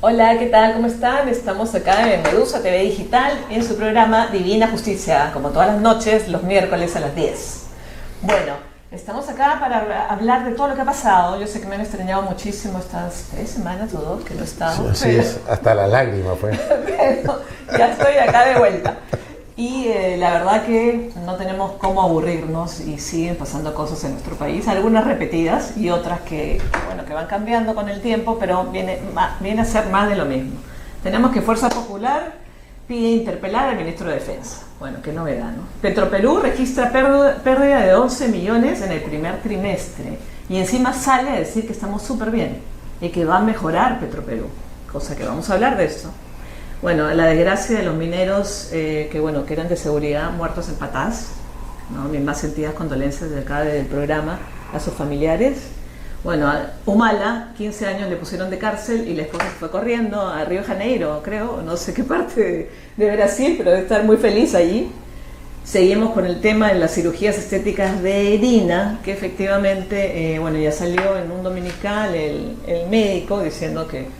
Hola, ¿qué tal? ¿Cómo están? Estamos acá en Medusa TV Digital en su programa Divina Justicia, como todas las noches, los miércoles a las 10. Bueno, estamos acá para hablar de todo lo que ha pasado. Yo sé que me han extrañado muchísimo estas 3 semanas o 2 que no he estado. Sí, así es, hasta la lágrima fue. Pero ya estoy acá de vuelta. Y la verdad que no tenemos cómo aburrirnos y siguen pasando cosas en nuestro país, algunas repetidas y otras que van cambiando con el tiempo, pero viene a ser más de lo mismo. Tenemos que Fuerza Popular pide interpelar al ministro de Defensa. Bueno, qué novedad, ¿no? Petroperú registra pérdida de 11 millones en el primer trimestre y encima sale a decir que estamos súper bien y que va a mejorar Petroperú, cosa que vamos a hablar de eso. Bueno, la desgracia de los mineros que eran de seguridad muertos en Patás, ¿no? Mis más sentidas condolencias de acá del programa a sus familiares. Bueno, a Humala, 15 años le pusieron de cárcel y la esposa se fue corriendo a Río de Janeiro, creo, no sé qué parte de Brasil, pero debe estar muy feliz allí. Seguimos con el tema de las cirugías estéticas de Irina, que efectivamente, ya salió en un dominical el médico diciendo que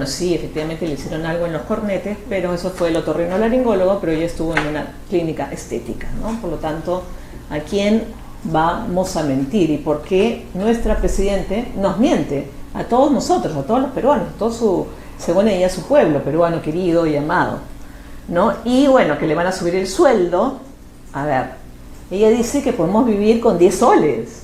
sí, efectivamente le hicieron algo en los cornetes, pero eso fue el otorrinolaringólogo, pero ella estuvo en una clínica estética, ¿no? Por lo tanto, ¿a quién vamos a mentir? ¿Y por qué nuestra presidente nos miente? A todos nosotros, a todos los peruanos, según ella, su pueblo peruano querido y amado, ¿no? Y que le van a subir el sueldo. A ver, ella dice que podemos vivir con 10 soles.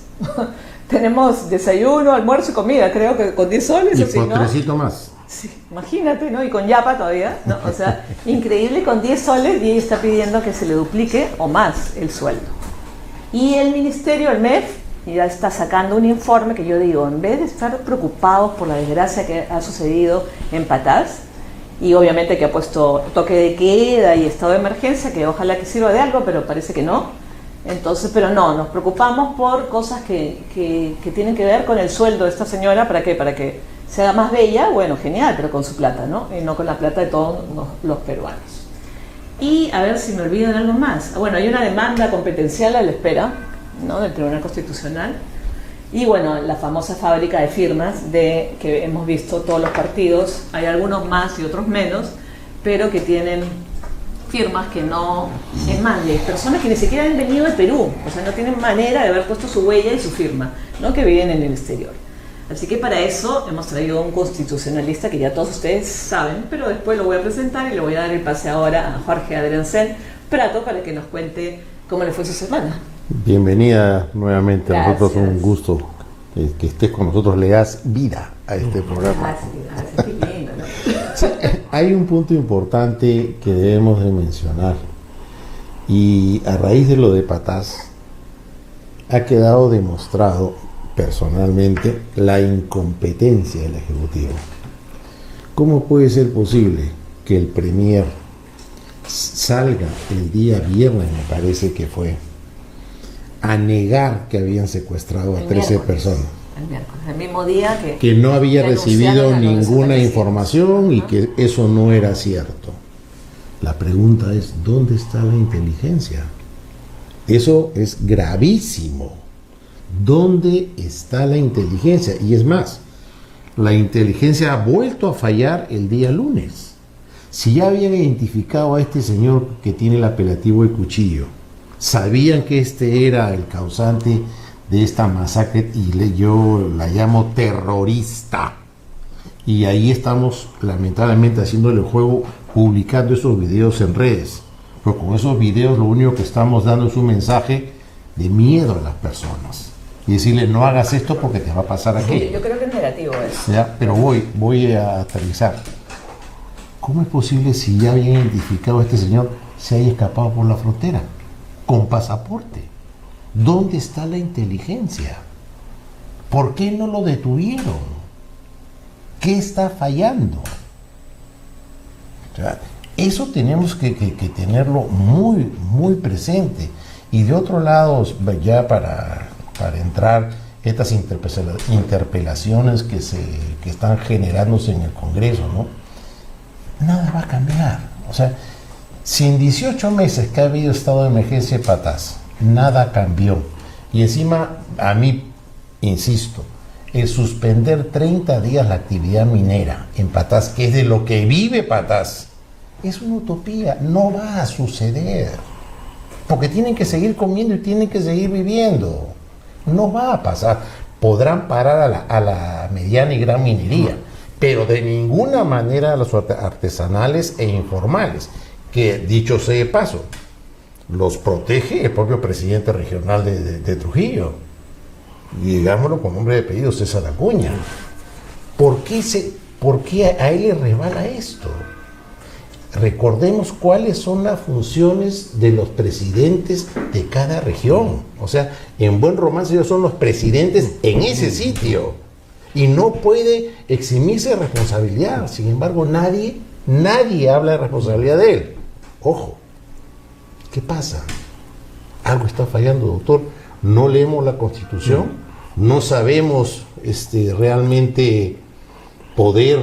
Tenemos desayuno, almuerzo y comida, creo que con 10 soles. Y potrecito más. Sí, imagínate, ¿no? Y con yapa todavía, ¿no? O sea, increíble, con 10 soles y ella está pidiendo que se le duplique o más el sueldo. Y el ministerio, el MEF, ya está sacando un informe que yo digo, en vez de estar preocupados por la desgracia que ha sucedido en Patás, y obviamente que ha puesto toque de queda y estado de emergencia, que ojalá que sirva de algo, pero parece que no. Entonces, pero no, nos preocupamos por cosas que tienen que ver con el sueldo de esta señora. ¿Para qué? Para que se haga más bella. Bueno, genial, pero con su plata, ¿no? Y no con la plata de todos los peruanos. Y a ver si me olvidan algo más. Bueno, hay una demanda competencial a la espera, ¿no? Del Tribunal Constitucional. Y la famosa fábrica de firmas que hemos visto todos los partidos. Hay algunos más y otros menos, pero que tienen firmas que no, es más, de personas que ni siquiera han venido de Perú, o sea, no tienen manera de haber puesto su huella y su firma, ¿no? Que viven en el exterior. Así que para eso hemos traído un constitucionalista que ya todos ustedes saben, pero después lo voy a presentar y le voy a dar el pase ahora a Jorge Adriancén Prato para que nos cuente cómo le fue su semana. Bienvenida nuevamente. Gracias. A nosotros un gusto que estés con nosotros, le das vida a este programa. Gracias, qué lindo, ¿no? Sí, hay un punto importante que debemos de mencionar, y a raíz de lo de Patás ha quedado demostrado personalmente la incompetencia del Ejecutivo. ¿Cómo puede ser posible que el Premier salga el día viernes, me parece que fue, a negar que habían secuestrado a 13 personas? El miércoles, el mismo día que no había recibido ninguna información y que eso no era cierto. La pregunta es, ¿dónde está la inteligencia? Eso es gravísimo. ¿Dónde está la inteligencia? Y es más, la inteligencia ha vuelto a fallar el día lunes. Si ya habían identificado a este señor que tiene el apelativo de Cuchillo, sabían que este era el causante de esta masacre, y yo la llamo terrorista, y ahí estamos lamentablemente haciéndole el juego, publicando esos videos en redes, pero con esos videos lo único que estamos dando es un mensaje de miedo a las personas y decirle, no hagas esto porque te va a pasar aquello. Sí, yo creo que es negativo eso. ¿Ya? Pero voy a aterrizar. ¿Cómo es posible, si ya habían identificado a este señor, se haya escapado por la frontera con pasaporte? ¿Dónde está la inteligencia? ¿Por qué no lo detuvieron? ¿Qué está fallando? O sea, eso tenemos que tenerlo muy, muy presente. Y de otro lado, ya para entrar estas interpelaciones que están generándose en el Congreso, ¿no? Nada va a cambiar. O sea, si en 18 meses que ha habido estado de emergencia de Patás, nada cambió. Y encima, a mí, insisto, el suspender 30 días la actividad minera en Patás, que es de lo que vive Patás, es una utopía, no va a suceder. Porque tienen que seguir comiendo y tienen que seguir viviendo. No va a pasar. Podrán parar a la mediana y gran minería, pero de ninguna manera a los artesanales e informales, que dicho sea de paso, los protege el propio presidente regional de Trujillo. Y digámoslo con nombre de apellido, César Acuña. ¿Por qué a él le resbala esto? Recordemos cuáles son las funciones de los presidentes de cada región. O sea, en buen romance ellos son los presidentes en ese sitio. Y no puede eximirse de responsabilidad. Sin embargo, nadie habla de responsabilidad de él. Ojo, ¿qué pasa? Algo está fallando, doctor. No leemos la Constitución, no sabemos realmente poder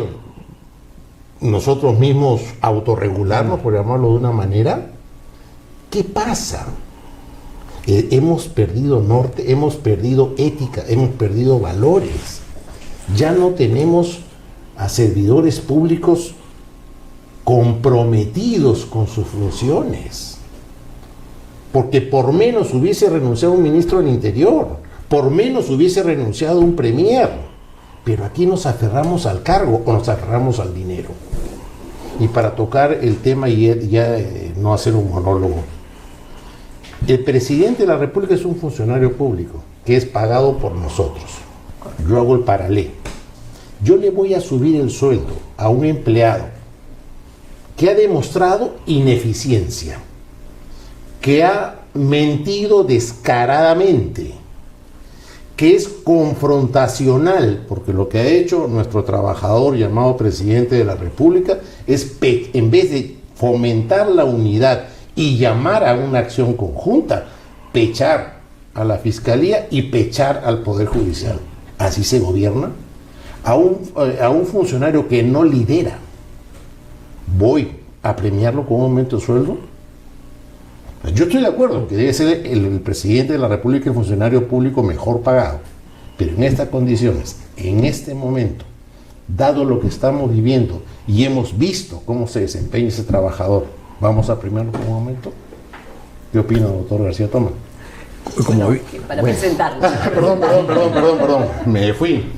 nosotros mismos autorregularnos, por llamarlo de una manera. ¿Qué pasa? Hemos perdido norte, hemos perdido ética, hemos perdido valores. Ya no tenemos a servidores públicos comprometidos con sus funciones. Porque por menos hubiese renunciado un ministro del Interior, por menos hubiese renunciado un premier. Pero aquí nos aferramos al cargo o nos aferramos al dinero. Y para tocar el tema y ya no hacer un monólogo, el presidente de la República es un funcionario público que es pagado por nosotros. Yo hago el paralelo. Yo le voy a subir el sueldo a un empleado que ha demostrado ineficiencia, que ha mentido descaradamente, que es confrontacional, porque lo que ha hecho nuestro trabajador llamado presidente de la República es, en vez de fomentar la unidad y llamar a una acción conjunta, pechar a la Fiscalía y pechar al Poder Judicial. ¿Así se gobierna? A un funcionario que no lidera, ¿voy a premiarlo con un aumento de sueldo? Yo estoy de acuerdo que debe ser el presidente de la República el funcionario público mejor pagado, pero en estas condiciones, en este momento, dado lo que estamos viviendo y hemos visto cómo se desempeña ese trabajador, ¿vamos a premiarlo con un aumento? ¿Qué opina, doctor García Toma? Para presentarlo. Perdón, me fui.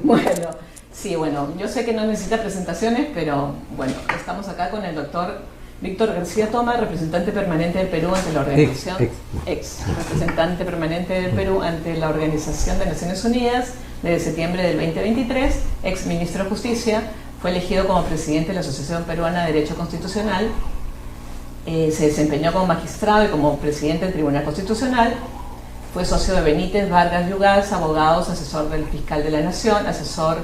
Bueno, yo sé que no necesita presentaciones, pero bueno, estamos acá con el doctor Víctor García Toma, representante permanente del Perú ante la organización, ex representante permanente del Perú ante la Organización de Naciones Unidas desde septiembre del 2023, ex ministro de Justicia, fue elegido como presidente de la Asociación Peruana de Derecho Constitucional, se desempeñó como magistrado y como presidente del Tribunal Constitucional, fue socio de Benítez, Vargas Llugás, abogados, asesor del fiscal de la Nación, asesor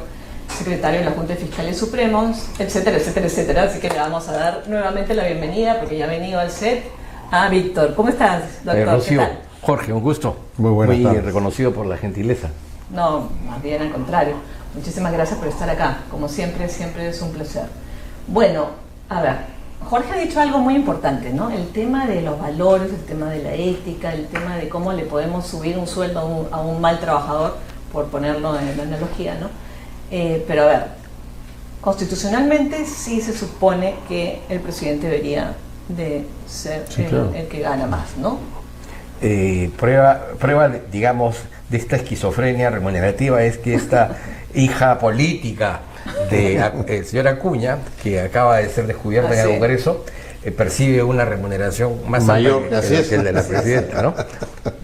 secretario de la Junta de Fiscales Supremos, etcétera, etcétera, etcétera. Así que le vamos a dar nuevamente la bienvenida, porque ya ha venido al set, a Víctor. ¿Cómo estás, doctor? Rocío, ¿Qué tal? Jorge, un gusto. Muy Reconocido por la gentileza. No, más bien al contrario. Muchísimas gracias por estar acá. Como siempre, siempre es un placer. Bueno, a ver, Jorge ha dicho algo muy importante, ¿no? El tema de los valores, el tema de la ética, el tema de cómo le podemos subir un sueldo a un mal trabajador, por ponerlo en la analogía, ¿no? Pero a ver, constitucionalmente sí se supone que el presidente debería de ser el que gana más, ¿no? Prueba, digamos, de esta esquizofrenia remunerativa es que esta hija política del señor Acuña, que acaba de ser descubierta en el Congreso, percibe una remuneración más mayor alta que el de la presidenta, ¿no?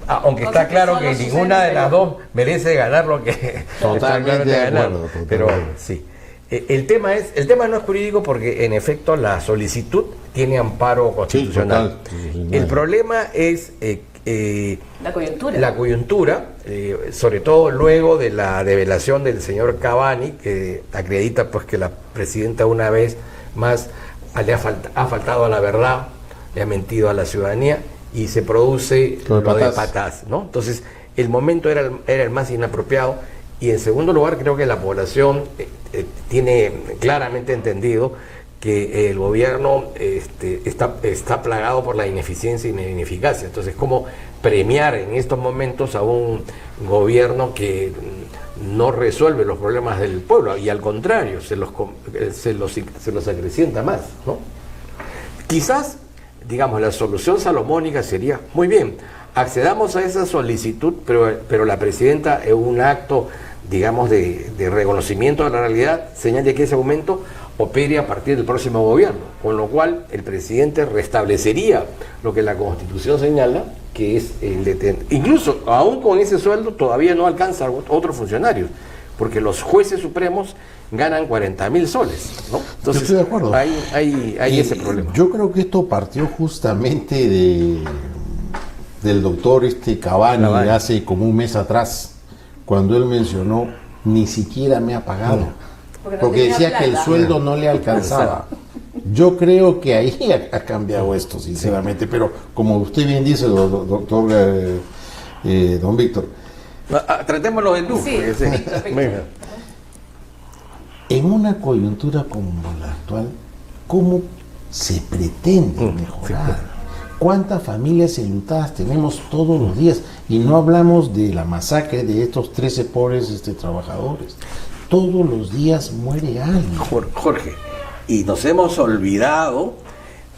Aunque está claro que ninguna de las dos merece ganar lo que totalmente de acuerdo, pero sí. El tema no es jurídico porque en efecto la solicitud tiene amparo constitucional. Sí, el problema es la coyuntura, sobre todo luego de la develación del señor Cavani, que acredita pues que la presidenta una vez más ha faltado a la verdad, le ha mentido a la ciudadanía y se produce lo de Patás, ¿no? Entonces el momento era el más inapropiado, y en segundo lugar creo que la población tiene claramente entendido que el gobierno está plagado por la ineficiencia y la ineficacia. Entonces, ¿cómo premiar en estos momentos a un gobierno que no resuelve los problemas del pueblo, y al contrario, se los acrecienta más, ¿no? Quizás, digamos, la solución salomónica sería, muy bien, accedamos a esa solicitud, pero la presidenta, en un acto, digamos, de reconocimiento de la realidad, señale que ese aumento opere a partir del próximo gobierno, con lo cual el presidente restablecería lo que la Constitución señala, que es el de incluso aún con ese sueldo todavía no alcanza a otros funcionarios, porque los jueces supremos ganan 40.000 soles, ¿no? Entonces, estoy de acuerdo. Hay ese problema. Yo creo que esto partió justamente del doctor Cavani hace como un mes atrás, cuando él mencionó, ni siquiera me ha pagado, porque decía plata, que el sueldo no le alcanzaba. Yo creo que ahí ha cambiado esto, sinceramente, pero como usted bien dice, doctor don Víctor. Tratémoslo de tú. Sí, en una coyuntura como la actual, ¿cómo se pretende mejorar? ¿Cuántas familias enlutadas tenemos todos los días? Y no hablamos de la masacre de estos 13 pobres trabajadores. Todos los días muere alguien. Jorge, y nos hemos olvidado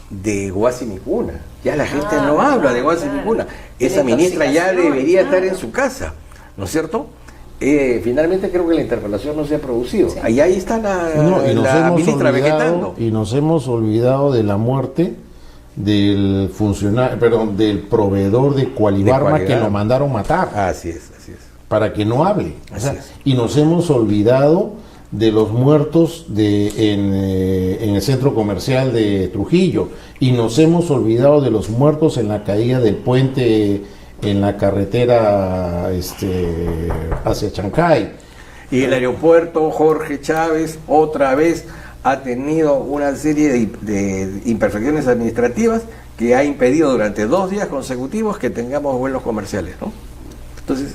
de Guasimicuna. Ya la gente no habla de Guasimicuna. Esa ministra ya debería estar en su casa, ¿no es cierto? Finalmente creo que la interpelación no se ha producido. Sí. Ahí está la ministra vegetando. Y nos hemos olvidado de la muerte del del proveedor de Cualibarma que lo mandaron matar. Así es. Para que no hable. Y nos hemos olvidado de los muertos en el centro comercial de Trujillo, y nos hemos olvidado de los muertos en la caída del puente en la carretera hacia Chancay. Y el aeropuerto Jorge Chávez otra vez ha tenido una serie de imperfecciones administrativas que ha impedido durante 2 días consecutivos que tengamos vuelos comerciales, ¿no? Entonces,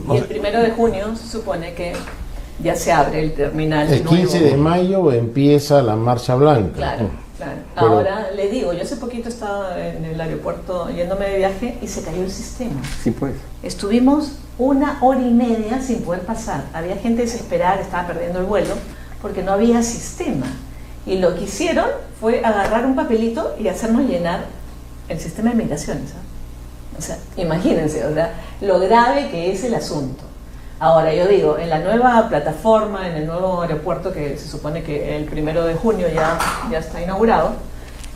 y el 1 de junio se supone que ya se abre el terminal. El 15 de mayo empieza la Marcha Blanca. Claro. Ahora le digo, yo hace poquito estaba en el aeropuerto yéndome de viaje y se cayó el sistema. Sí, pues. Estuvimos 1 hora y media sin poder pasar. Había gente desesperada, estaba perdiendo el vuelo porque no había sistema. Y lo que hicieron fue agarrar un papelito y hacernos llenar el sistema de migraciones. O sea, imagínense, lo grave que es el asunto. Ahora, yo digo, en la nueva plataforma, en el nuevo aeropuerto que se supone que el 1 de junio ya está inaugurado,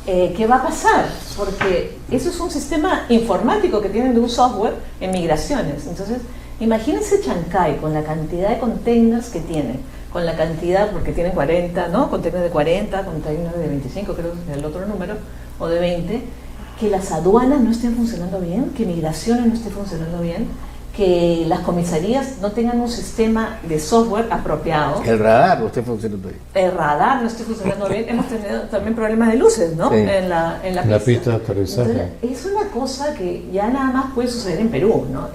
¿qué va a pasar? Porque eso es un sistema informático que tienen de un software en migraciones. Entonces, imagínense Chancay con la cantidad de containers que tiene, con la cantidad, porque tienen 40, ¿no? Containers de 40, containers de 25, creo que es el otro número, o de 20, que las aduanas no estén funcionando bien, que migraciones no esté funcionando bien, que las comisarías no tengan un sistema de software apropiado. El radar no esté funcionando bien. El radar no esté funcionando bien. Hemos tenido también problemas de luces, ¿no? Sí. En la pista de aterrizaje. Entonces, es una cosa que ya nada más puede suceder en Perú, ¿no?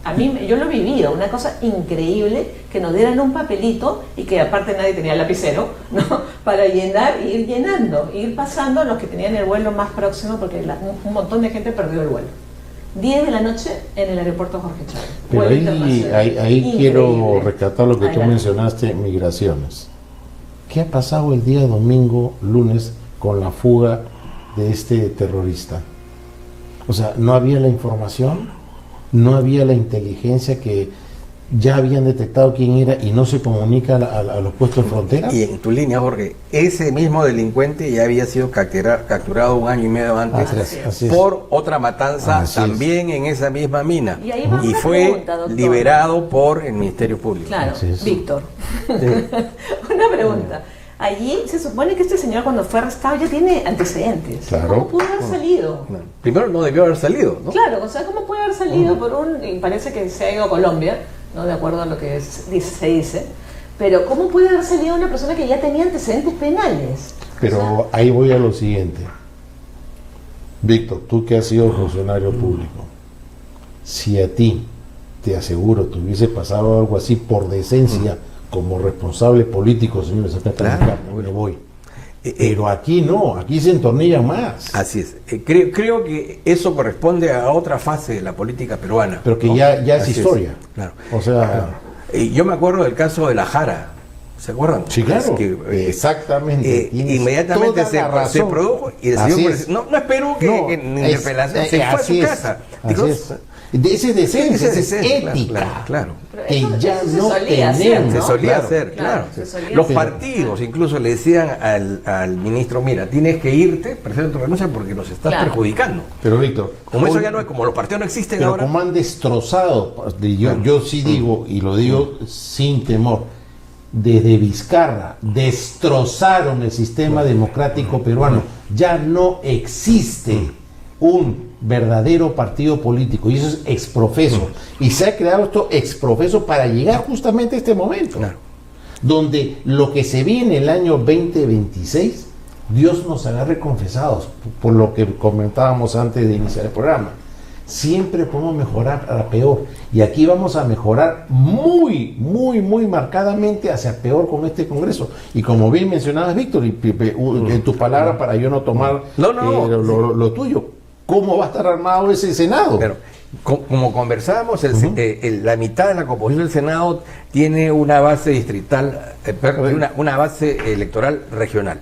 A mí, yo lo he vivido, una cosa increíble, que nos dieran un papelito y que aparte nadie tenía lapicero, ¿no? Para llenar, ir llenando, ir pasando a los que tenían el vuelo más próximo, porque un montón de gente perdió el vuelo. 10 de la noche en el aeropuerto Jorge Chávez. Pero ahí quiero rescatar lo que tú mencionaste, migraciones. ¿Qué ha pasado el día domingo, lunes, con la fuga de este terrorista? O sea, no había la información, no había la inteligencia, que ya habían detectado quién era y no se comunica a los puestos de frontera. Y en tu línea, Jorge, ese mismo delincuente ya había sido capturado 1 año y medio antes por otra matanza también en esa misma mina, y fue liberado por el Ministerio Público. Claro, Víctor. Una pregunta. Allí se supone que este señor, cuando fue arrestado, ya tiene antecedentes. Claro. ¿Cómo pudo haber salido? No. Primero, no debió haber salido, ¿no? Claro, o sea, ¿cómo puede haber salido y parece que se ha ido a Colombia, ¿no? De acuerdo a lo que se dice. Pero ¿cómo puede haber salido una persona que ya tenía antecedentes penales? Pero ahí voy a lo siguiente. Víctor, tú que has sido funcionario público, si a ti, te aseguro, te hubiese pasado algo así por decencia, como responsable político, señores, me voy. Pero aquí no, aquí se entornilla más. Así es. Creo que eso corresponde a otra fase de la política peruana. Pero que ya es historia. Claro. O sea, Yo me acuerdo del caso de la Jara, ¿se acuerdan? Sí, claro, exactamente. Inmediatamente se produjo y el señor no esperó que en interpelación se fue a su casa. Dijo, ese es decencia, es ética. Claro. Que ya no tenemos. Se solía hacer, claro. Los partidos incluso le decían al ministro, mira, tienes que irte, presenta tu renuncia porque nos estás perjudicando. Pero Víctor, como eso ya no es, como los partidos no existen pero ahora. Como han destrozado, yo sí digo, y lo digo sin temor, desde Vizcarra destrozaron el sistema democrático peruano. Ya no existe un verdadero partido político, y eso es exprofeso, y se ha creado esto exprofeso para llegar justamente a este momento, donde lo que se viene el año 2026, Dios nos agarre confesados, por lo que comentábamos antes de iniciar el programa. Siempre podemos mejorar a peor, y aquí vamos a mejorar muy marcadamente hacia peor con este Congreso. Y como bien mencionabas, Víctor, y en tus palabras, para yo no tomar lo tuyo, ¿cómo va a estar armado ese Senado? Pero, como conversábamos, la mitad de la composición del Senado tiene una base distrital, una base electoral regional.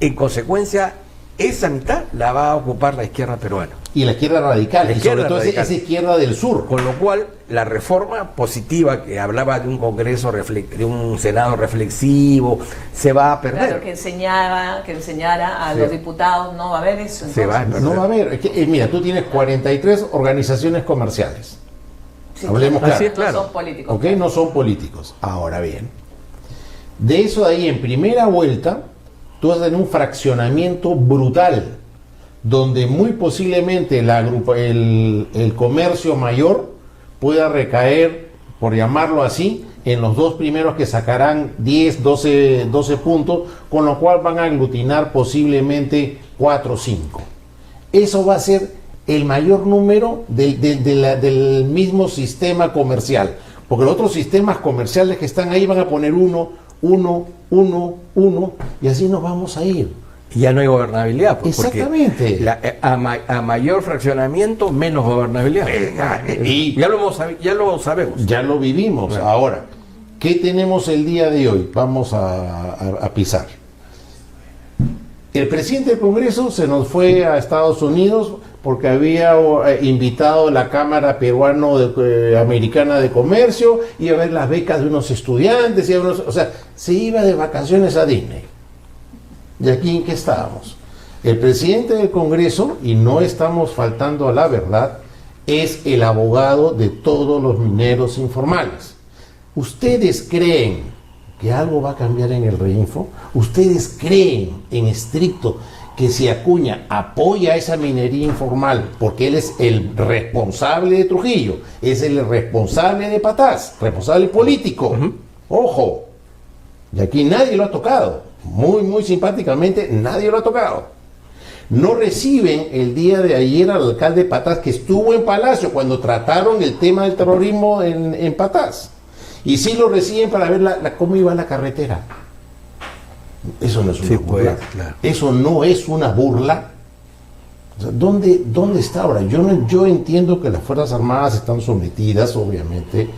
En consecuencia, esa mitad la va a ocupar la izquierda peruana. Y la izquierda radical, y sobre todo esa izquierda del sur. Con lo cual, la reforma positiva que hablaba de un Congreso, de un Senado reflexivo, se va a perder. Claro, que enseñara a los diputados, no va a haber eso. Se va a perder. No va a haber. Mira, tú tienes 43 organizaciones comerciales. Sí, Hablemos claro. Así es, claro. No son políticos. ¿Ok? No son políticos. Ahora bien, de eso de ahí, en primera vuelta, tú vas a tener un fraccionamiento brutal, donde muy posiblemente el comercio mayor pueda recaer, por llamarlo así, en los dos primeros que sacarán 10, 12 puntos, con lo cual van a aglutinar posiblemente 4 o 5. Eso va a ser el mayor número del mismo sistema comercial, porque los otros sistemas comerciales que están ahí van a poner 1, y así nos vamos a ir. Ya no hay gobernabilidad. Exactamente. Porque a mayor fraccionamiento, menos gobernabilidad. Y ya lo sabemos. Ya lo vivimos. Bueno. Ahora, ¿qué tenemos el día de hoy? Vamos a pisar. El presidente del Congreso se nos fue a Estados Unidos porque había invitado a la Cámara Americana de Comercio y a ver las becas de unos estudiantes, o sea, se iba de vacaciones a Disney. ¿Y aquí en qué estábamos? El presidente del Congreso, y no estamos faltando a la verdad, es el abogado de todos los mineros informales. ¿Ustedes creen que algo va a cambiar en el Reinfo? ¿Ustedes creen en estricto que si Acuña apoya esa minería informal, porque él es el responsable de Trujillo, es el responsable de Patás, responsable político? Ojo, y aquí nadie lo ha tocado. Muy simpáticamente, nadie lo ha tocado. No reciben el día de ayer al alcalde Patás, que estuvo en Palacio cuando trataron el tema del terrorismo en Patás. Y sí lo reciben para ver cómo iba la carretera. Eso no es una burla. Claro. Eso no es una burla. O sea, ¿dónde está ahora? Yo entiendo que las Fuerzas Armadas están sometidas, obviamente,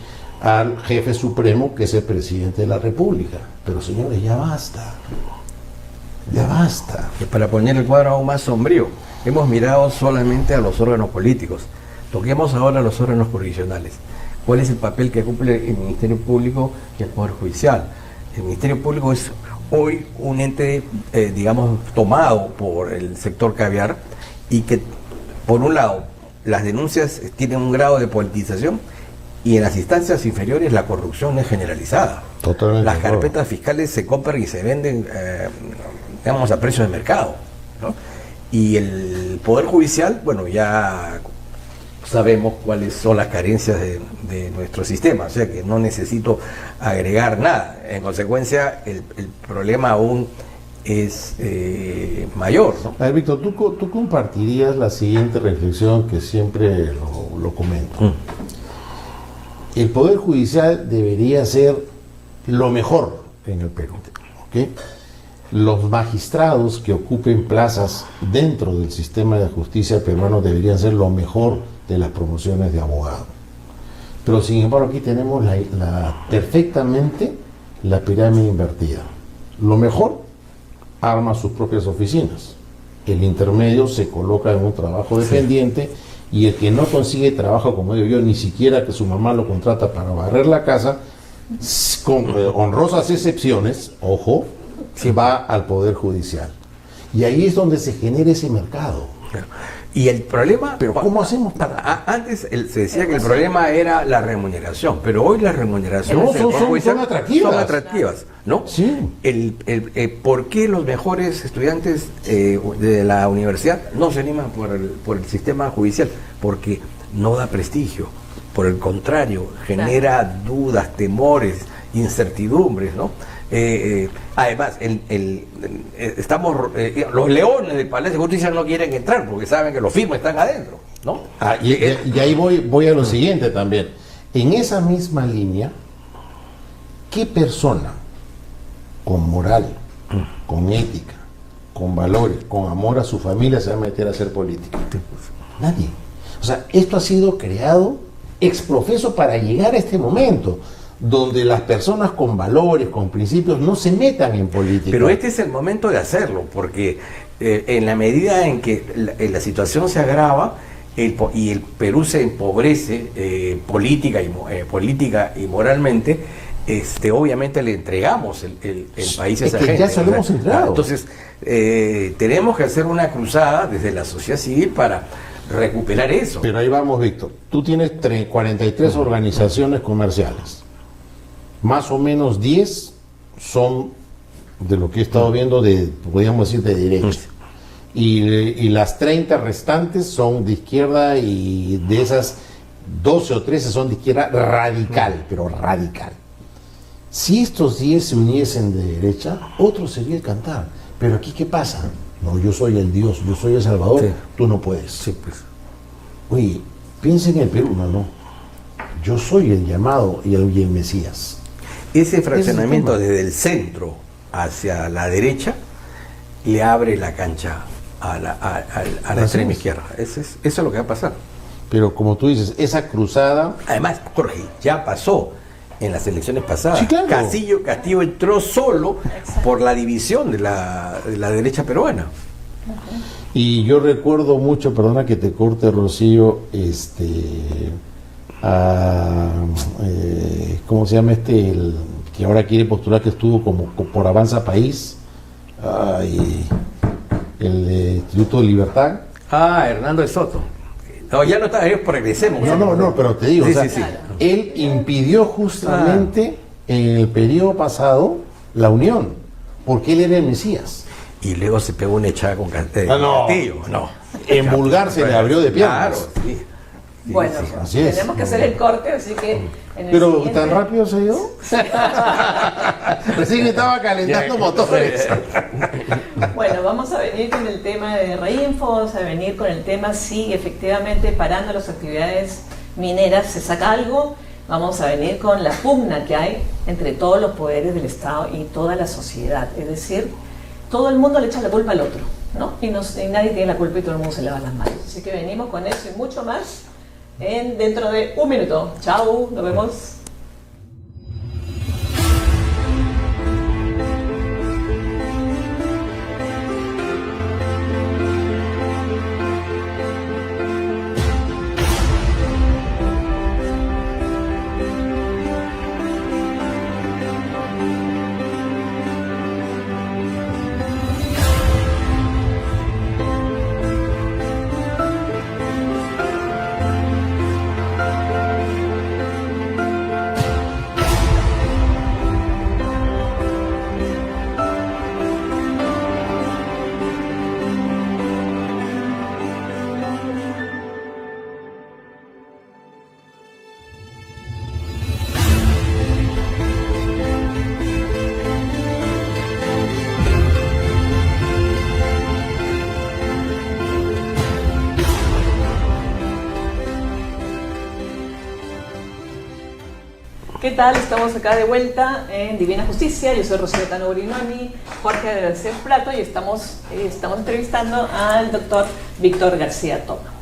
al jefe supremo, que es el presidente de la República. Pero señores, ya basta. Ya basta. Y para poner el cuadro aún más sombrío, hemos mirado solamente a los órganos políticos. Toquemos ahora los órganos jurisdiccionales. ¿Cuál es el papel que cumple el Ministerio Público y el Poder Judicial? El Ministerio Público es hoy un ente, digamos, tomado por el sector caviar, y que, por un lado, las denuncias tienen un grado de politización, y en las instancias inferiores la corrupción es generalizada. Totalmente. Las carpetas fiscales se compran y se venden, digamos, a precio de mercado, ¿no? Y el Poder Judicial, bueno, ya sabemos cuáles son las carencias de nuestro sistema, o sea que no necesito agregar nada. En consecuencia, el problema aún es mayor, ¿no? A ver, Víctor, tú compartirías la siguiente reflexión que siempre lo comento. El Poder Judicial debería ser lo mejor en el Perú, ¿ok? Los magistrados que ocupen plazas dentro del sistema de justicia peruano deberían ser lo mejor de las promociones de abogado. Pero sin embargo aquí tenemos perfectamente la pirámide invertida. Lo mejor, arma sus propias oficinas. El intermedio se coloca en un trabajo dependiente, y el que no consigue trabajo, como digo yo, ni siquiera que su mamá lo contrata para barrer la casa, con honrosas excepciones, ojo, va al Poder Judicial. Y ahí es donde se genera ese mercado. Y el problema... Pero ¿cómo hacemos para...? Antes se decía que el problema era la remuneración, pero hoy las remuneraciones son atractivas. Son atractivas, ¿no? Sí. ¿Por qué los mejores estudiantes de la universidad no se animan por el sistema judicial? Porque no da prestigio. Por el contrario, genera dudas, temores, incertidumbres, ¿no? Además, los leones del Palacio de Justicia no quieren entrar porque saben que los firmes están adentro, ¿no? Y ahí voy a lo siguiente también. En esa misma línea, ¿qué persona con moral, con ética, con valores, con amor a su familia se va a meter a hacer política? Nadie. O sea, esto ha sido creado ex profeso para llegar a este momento donde las personas con valores, con principios, no se metan en política. Pero este es el momento de hacerlo, porque en la medida en que la situación se agrava y el Perú se empobrece política y moralmente, obviamente le entregamos el país a esa gente. Ya se lo hemos entregado. Entonces, tenemos que hacer una cruzada desde la sociedad civil para recuperar eso. Pero ahí vamos, Víctor. Tú tienes 43 organizaciones comerciales. Más o menos 10 son, de lo que he estado viendo, podríamos decir, de derecha. Y las 30 restantes son de izquierda, y de esas 12 o 13 son de izquierda radical, pero radical. Si estos 10 se uniesen de derecha, otro sería el cantar. Pero aquí, ¿qué pasa? No, yo soy el Dios, yo soy el Salvador, sí. Tú no puedes. Sí, pues. Oye, piensa en el Perú, no. Yo soy el llamado y el Mesías. Ese fraccionamiento desde el centro hacia la derecha le abre la cancha a la extrema izquierda. Eso es lo que va a pasar. Pero como tú dices, esa cruzada... Además, Jorge, ya pasó en las elecciones pasadas. Sí, claro. Castillo entró solo por la división de la derecha peruana. Y yo recuerdo mucho, perdona que te corte, Rocío, ¿cómo se llama el que ahora quiere postular, que estuvo como por Avanza País? El Instituto de Libertad. Hernando de Soto. No, ya no está, progresemos. No, pero te digo, sí. Él impidió justamente en el periodo pasado la unión, porque él era el Mesías. Y luego se pegó una echada con Castillo. No. En Vulgar se le abrió de piernas. Claro, sí. Bueno, tenemos que hacer el corte, así que... Pero siguiente... ¿tan rápido se dio? Recién estaba calentando motores. Bueno, vamos a venir con el tema de Reinfo, vamos a venir con el tema si efectivamente parando las actividades mineras se saca algo. Vamos a venir con la pugna que hay entre todos los poderes del Estado y toda la sociedad. Es decir, todo el mundo le echa la culpa al otro, ¿no? Y nadie tiene la culpa y todo el mundo se lava las manos. Así que venimos con eso y mucho más dentro de un minuto. Chao, nos vemos. ¿Qué tal? Estamos acá de vuelta en Divina Justicia. Yo soy Rocío Tano Burinoni, Jorge García Prato, y estamos entrevistando al doctor Víctor García Toma.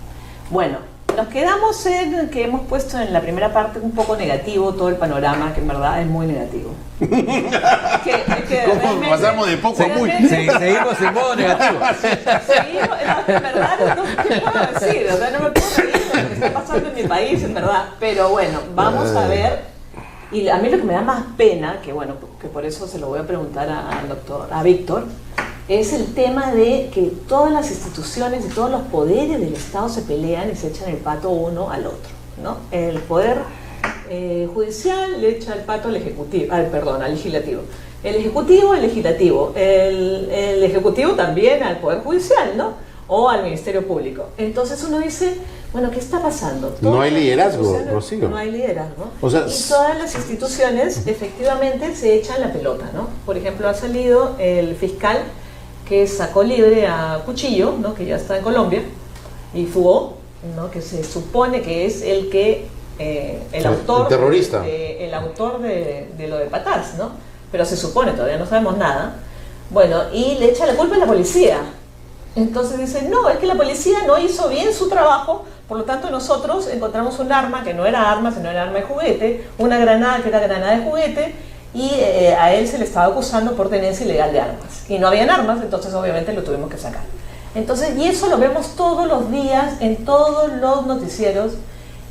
Bueno, nos quedamos en que hemos puesto en la primera parte un poco negativo todo el panorama, que en verdad es muy negativo. ¿Cómo pasamos de poco a muy? Seguimos en modo negativo. Seguimos, en verdad, ¿qué puedo decir? O sea, no me puedo reír de lo que está pasando en mi país, en verdad. Pero bueno, vamos a ver. Y a mí lo que me da más pena, que bueno, que por eso se lo voy a preguntar a Víctor, es el tema de que todas las instituciones y todos los poderes del Estado se pelean y se echan el pato uno al otro, ¿no? El poder judicial le echa el pato al ejecutivo, al legislativo. El ejecutivo al legislativo. El ejecutivo también al poder judicial, ¿no? O al Ministerio Público. Entonces uno dice, bueno, ¿qué está pasando? No hay liderazgo, Rocío. No hay liderazgo. O sea, y todas las instituciones efectivamente se echan la pelota, ¿no? Por ejemplo, ha salido el fiscal que sacó libre a Cuchillo, ¿no? Que ya está en Colombia, y Fugó, ¿no? Que se supone que es el que el autor, el terrorista, el autor de lo de Patás, ¿no? Pero se supone, todavía no sabemos nada. Bueno, y le echa la culpa a la policía. Entonces dice, no, es que la policía no hizo bien su trabajo, por lo tanto nosotros encontramos un arma que no era arma, sino era arma de juguete, una granada que era granada de juguete, y a él se le estaba acusando por tenencia ilegal de armas. Y no habían armas, entonces obviamente lo tuvimos que sacar. Entonces, y eso lo vemos todos los días en todos los noticieros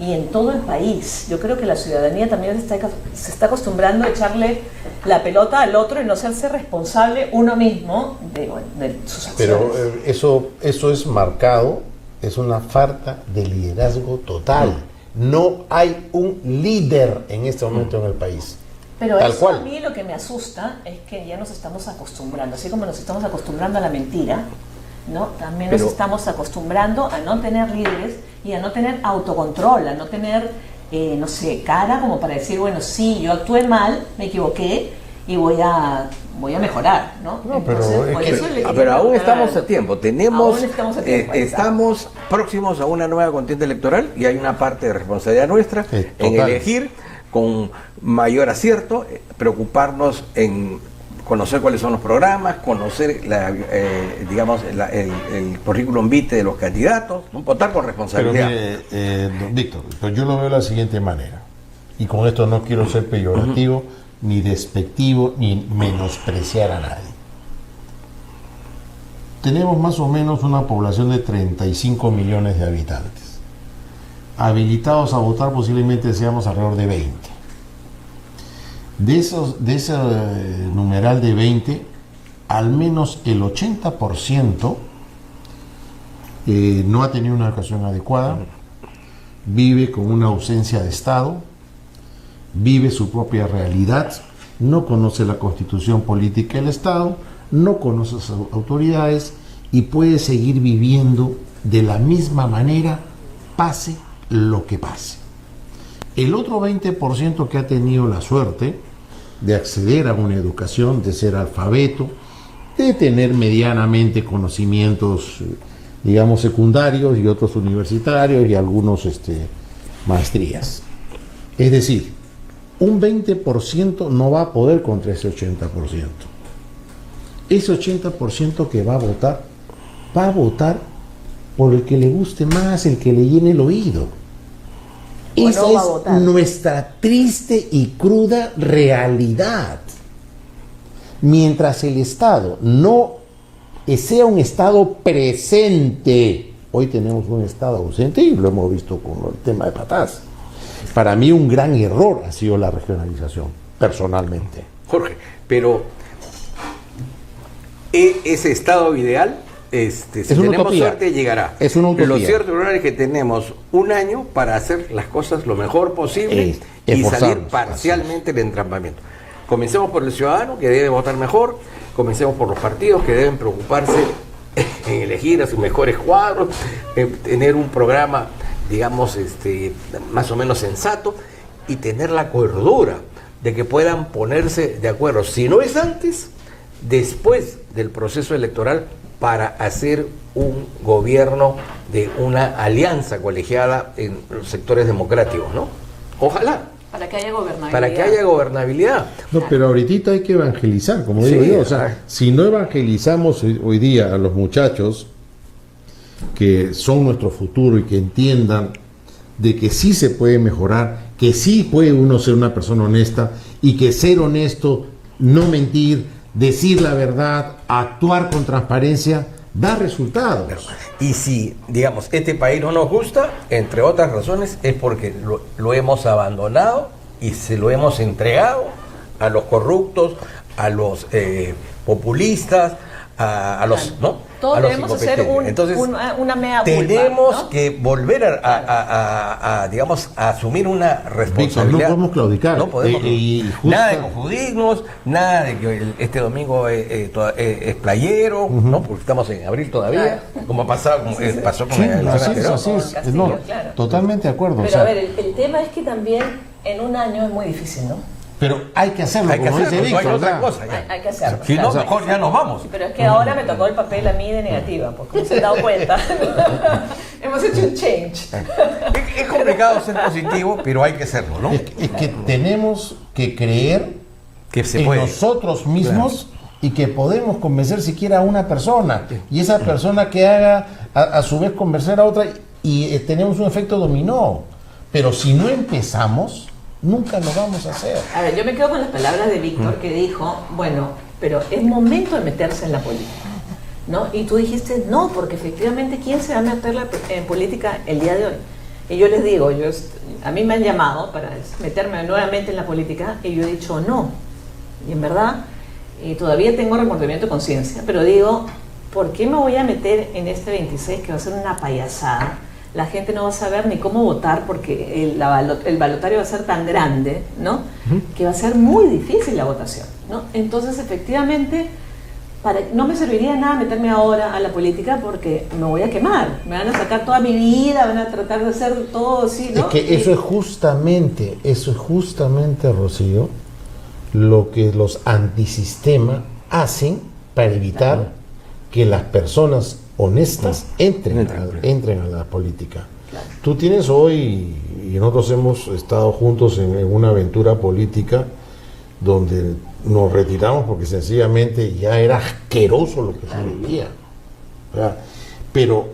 y en todo el país. Yo creo que la ciudadanía también se está acostumbrando a echarle la pelota al otro y no hacerse responsable uno mismo de sus acciones. Pero eso es marcado, es una falta de liderazgo total. No hay un líder en este momento en el país. Pero tal eso cual. A mí lo que me asusta es que ya nos estamos acostumbrando, así como nos estamos acostumbrando a la mentira, ¿no? También nos estamos acostumbrando a no tener líderes y a no tener autocontrol, a no tener, no sé, cara como para decir, bueno, sí, yo actué mal, me equivoqué y voy a mejorar, ¿no? No, entonces, pero aún estamos a tiempo. Estamos próximos a una nueva contienda electoral y hay una parte de responsabilidad nuestra en elegir con mayor acierto, preocuparnos en conocer cuáles son los programas, conocer el currículum vitae de los candidatos, ¿no? Votar con responsabilidad. Pero mire, don Víctor, pues yo lo veo de la siguiente manera, y con esto no quiero ser peyorativo, ni despectivo, ni menospreciar a nadie. Tenemos más o menos una población de 35 millones de habitantes. Habilitados a votar posiblemente seamos alrededor de 20. De ese numeral de 20, al menos el 80% no ha tenido una educación adecuada, vive con una ausencia de Estado, vive su propia realidad, no conoce la constitución política del Estado, no conoce sus autoridades y puede seguir viviendo de la misma manera, pase lo que pase. El otro 20% que ha tenido la suerte de acceder a una educación, de ser alfabeto, de tener medianamente conocimientos, digamos, secundarios y otros universitarios y algunos maestrías. Es decir, un 20% no va a poder contra ese 80%. Ese 80% que va a votar por el que le guste más, el que le llene el oído. Esa es nuestra triste y cruda realidad. Mientras el Estado no sea un Estado presente, hoy tenemos un Estado ausente y lo hemos visto con el tema de Patás. Para mí un gran error ha sido la regionalización, personalmente. Jorge, pero ese Estado ideal, si tenemos suerte, llegará. Es una utopía. Lo cierto es que tenemos un año para hacer las cosas lo mejor posible y salir parcialmente del entrampamiento. Comencemos por el ciudadano, que debe votar mejor. Comencemos por los partidos, que deben preocuparse en elegir a sus mejores cuadros, en tener un programa, digamos, más o menos sensato, y tener la cordura de que puedan ponerse de acuerdo. Si no es antes, después del proceso electoral, para hacer un gobierno de una alianza colegiada en los sectores democráticos, ¿no? Ojalá. Para que haya gobernabilidad. Para que haya gobernabilidad. No, pero ahorita hay que evangelizar, como digo yo. O sea, si no evangelizamos hoy día a los muchachos que son nuestro futuro y que entiendan de que sí se puede mejorar, que sí puede uno ser una persona honesta y que ser honesto, no mentir, decir la verdad, actuar con transparencia, da resultados. Y si, digamos, este país no nos gusta, entre otras razones, es porque lo hemos abandonado y se lo hemos entregado a los corruptos, a los populistas, a los, ¿no? Todos a los debemos hacer Entonces, una mea culpa, tenemos ¿no? que volver digamos, a asumir una responsabilidad. Víctor, no podemos claudicar. No podemos. Nada de confundirnos, nada de que este domingo es playero, ¿no? Porque estamos en abril todavía, como pasó con Sí, el así es. Castillo, No, claro. totalmente de acuerdo. Pero o sea, a ver, el tema es que también en un año es muy difícil, ¿no? pero hay que hacerlo, hay que como hacerlo, dice no hay Víctor. otra ¿verdad? cosa. Ya. Hay que hacerlo. Si no, claro. mejor ya nos vamos. Pero es que ahora me tocó el papel a mí de negativa, porque como se han dado cuenta, hemos hecho un change. Es complicado ser positivo, pero hay que hacerlo, ¿no? Es que tenemos que creer Que se en puede. nosotros mismos y que podemos convencer siquiera a una persona. Y esa persona que haga, a su vez, convencer a otra y tenemos un efecto dominó. Pero si no empezamos, nunca lo vamos a hacer. A ver, yo me quedo con las palabras de Víctor que dijo, bueno, pero es momento de meterse en la política, ¿no? Y tú dijiste, no, porque efectivamente, ¿quién se va a meter en política el día de hoy? Y yo les digo, a mí me han llamado para meterme nuevamente en la política y yo he dicho no. Y en verdad, y todavía tengo remordimiento de conciencia, pero digo, ¿por qué me voy a meter en este 26 que va a ser una payasada? La gente no va a saber ni cómo votar porque el balotario va a ser tan grande, ¿no? Que va a ser muy difícil la votación, ¿no? Entonces, efectivamente, no me serviría nada meterme ahora a la política porque me voy a quemar. Me van a sacar toda mi vida, van a tratar de hacer todo así, ¿no? Es que eso es justamente, Rocío, lo que los antisistema hacen para evitar que las personas honestas entren a la política. Claro. Tú tienes hoy, y nosotros hemos estado juntos en una aventura política donde nos retiramos porque sencillamente ya era asqueroso lo que se vivía. ¿Verdad? Pero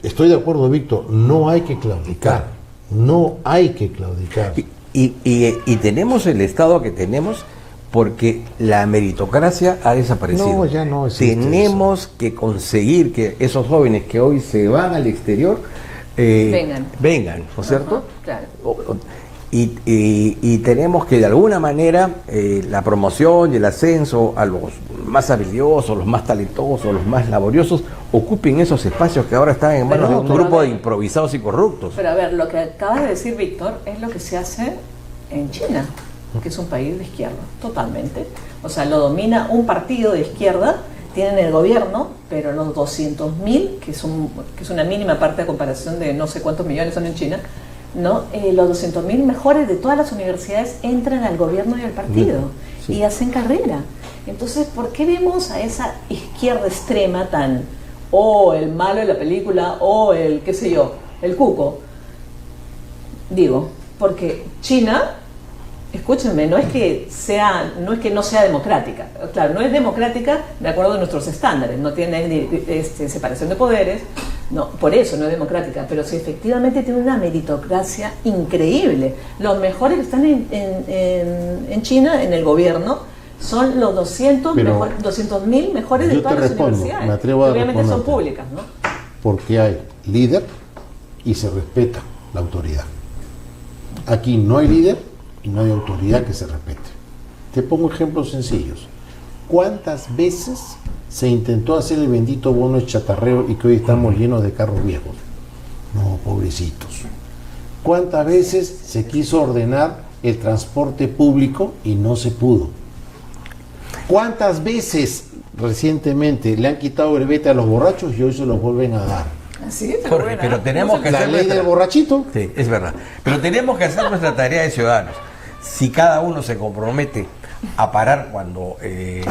estoy de acuerdo, Víctor, no hay que claudicar. No hay que claudicar. Y tenemos el Estado que tenemos porque la meritocracia ha desaparecido. No, ya no existe Tenemos que conseguir que esos jóvenes que hoy se van al exterior vengan, ¿no es cierto? Claro. Y tenemos que de alguna manera la promoción y el ascenso a los más habilidosos, los más talentosos, los más laboriosos, ocupen esos espacios que ahora están en manos de un grupo de improvisados y corruptos. Pero a ver, lo que acaba de decir Víctor es lo que se hace en China, que es un país de izquierda, totalmente. O sea, lo domina un partido de izquierda, tienen el gobierno, pero los 200.000, que es una mínima parte a comparación de no sé cuántos millones son en China, ¿no? Los 200.000 mejores de todas las universidades entran al gobierno y al partido y hacen carrera. Entonces, ¿por qué vemos a esa izquierda extrema tan, el malo de la película, el, qué sé yo, el cuco? Digo, porque China, escúchenme, no es que no sea democrática. Claro, no es democrática de acuerdo a nuestros estándares, no tiene separación de poderes, no, por eso no es democrática, pero sí efectivamente tiene una meritocracia increíble. Los mejores que están en China, en el gobierno, son los 200.000 mejores de todas las universidades. Me atrevo a obviamente son responderte. públicas, ¿no? Porque hay líder y se respeta la autoridad. Aquí no hay líder y no hay autoridad que se respete. Te pongo ejemplos sencillos. ¿Cuántas veces se intentó hacer el bendito bono de chatarreo y que hoy estamos llenos de carros viejos? No, pobrecitos. ¿Cuántas veces se quiso ordenar el transporte público y no se pudo? ¿Cuántas veces recientemente le han quitado el vete a los borrachos y hoy se los vuelven a dar? Así es, Jorge, pero tenemos que La hacer ley del borrachito. Sí, es verdad. Pero tenemos que hacer nuestra tarea de ciudadanos. Si cada uno se compromete a parar cuando